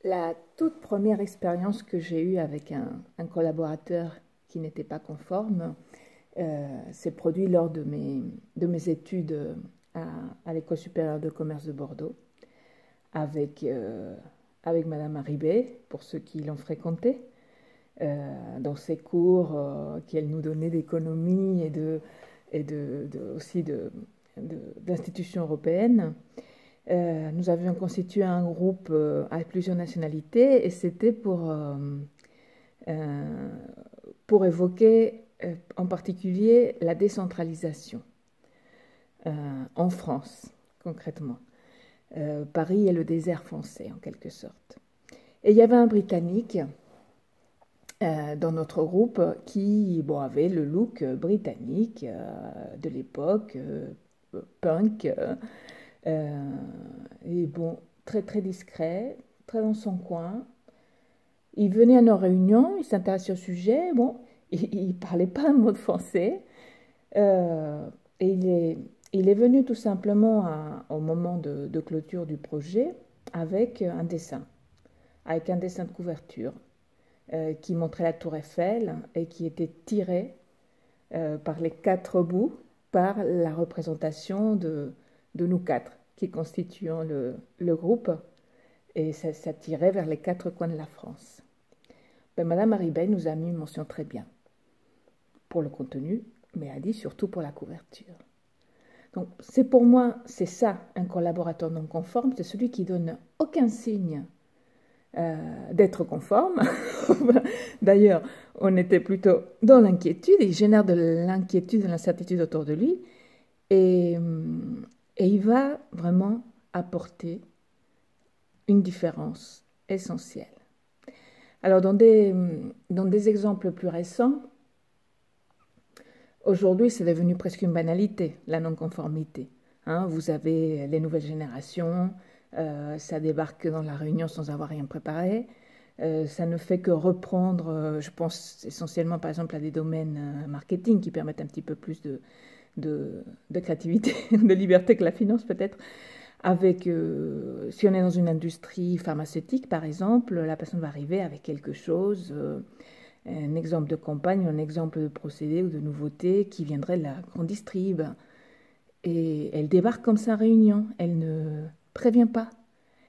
La toute première expérience que j'ai eue avec un collaborateur qui n'était pas conforme s'est produite lors de mes études à l'École supérieure de commerce de Bordeaux avec, avec Madame Haribé, pour ceux qui l'ont fréquenté, dans ses cours qu'elle nous donnait d'économie aussi d'institutions européennes. Nous avions constitué un groupe à plusieurs nationalités et c'était pour évoquer en particulier la décentralisation en France, concrètement. Paris est le désert français, en quelque sorte. Et il y avait un Britannique dans notre groupe qui avait le look britannique de l'époque, punk, et bon, très très discret, très dans son coin. Il venait à nos réunions, il s'intéressait au sujet, bon, il ne parlait pas un mot de français. Et il est venu tout simplement au moment de clôture du projet avec un dessin de couverture qui montrait la tour Eiffel et qui était tiré par les quatre bouts par la représentation de nous quatre qui constituons le groupe, et ça tirait vers les quatre coins de la France. Madame Haribey nous a mis une mention très bien pour le contenu, mais a dit surtout pour la couverture. Donc c'est pour moi, c'est ça, un collaborateur non conforme, c'est celui qui donne aucun signe d'être conforme. D'ailleurs, on était plutôt dans l'inquiétude, il génère de l'inquiétude, de l'incertitude autour de lui, et il va vraiment apporter une différence essentielle. Alors, dans des exemples plus récents, aujourd'hui, c'est devenu presque une banalité, la non-conformité. Vous avez les nouvelles générations, ça débarque dans la réunion sans avoir rien préparé. Ça ne fait que reprendre, je pense essentiellement par exemple à des domaines marketing qui permettent un petit peu plus de créativité, de liberté que la finance peut-être. Avec, si on est dans une industrie pharmaceutique par exemple, la personne va arriver avec quelque chose, un exemple de campagne, un exemple de procédé ou de nouveauté qui viendrait de la grande distrib. Et elle débarque comme ça en réunion, elle ne prévient pas,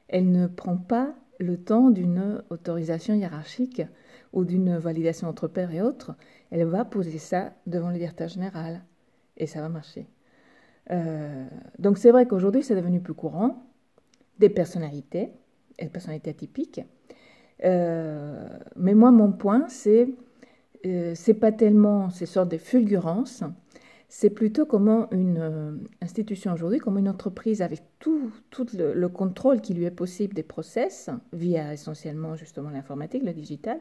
elle ne prend pas le temps d'une autorisation hiérarchique ou d'une validation entre pairs et autres, elle va poser ça devant le directeur général et ça va marcher. Donc c'est vrai qu'aujourd'hui c'est devenu plus courant, des personnalités atypiques, mais moi mon point c'est pas tellement ces sortes de fulgurances, c'est plutôt comment une institution aujourd'hui, comme une entreprise avec tout le contrôle qui lui est possible des process, via essentiellement justement l'informatique, le digital,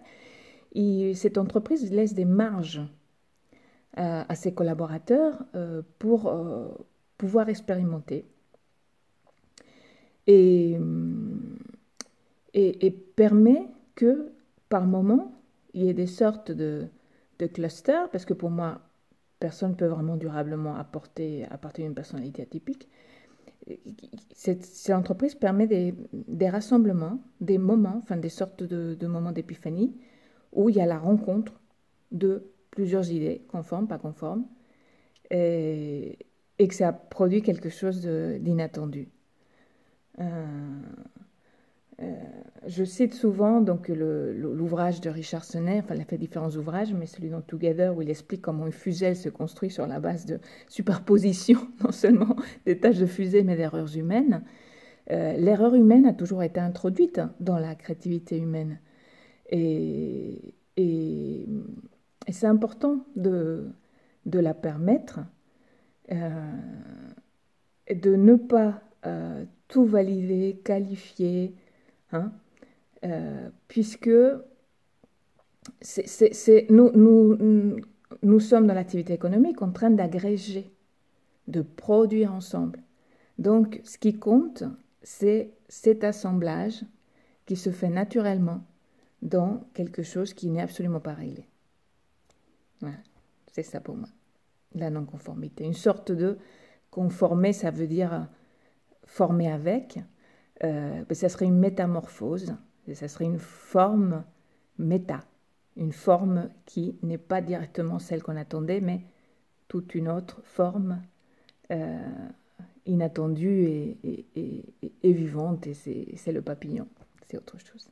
cette entreprise laisse des marges à ses collaborateurs pour pouvoir expérimenter et permet que par moment il y ait des sortes de clusters, parce que pour moi personne ne peut vraiment durablement apporter une personnalité atypique. Cette entreprise permet des rassemblements, des moments, enfin des sortes de moments d'épiphanie, où il y a la rencontre de plusieurs idées, conformes, pas conformes, et que ça produit quelque chose d'inattendu. Je cite souvent donc l'ouvrage de Richard Sennett, enfin il a fait différents ouvrages, mais celui dans Together où il explique comment une fusée se construit sur la base de superposition, non seulement des tâches de fusée, mais d'erreurs humaines. L'erreur humaine a toujours été introduite dans la créativité humaine. Et c'est important de la permettre, et de ne pas tout valider, qualifier, puisque nous sommes dans l'activité économique en train d'agréger, de produire ensemble. Donc, ce qui compte, c'est cet assemblage qui se fait naturellement dans quelque chose qui n'est absolument pas réglé. Voilà, c'est ça pour moi, la non-conformité. Une sorte de conformer, ça veut dire former avec, ça serait une métamorphose, Et ça serait une forme méta, une forme qui n'est pas directement celle qu'on attendait, mais toute une autre forme inattendue et vivante, et c'est le papillon, c'est autre chose.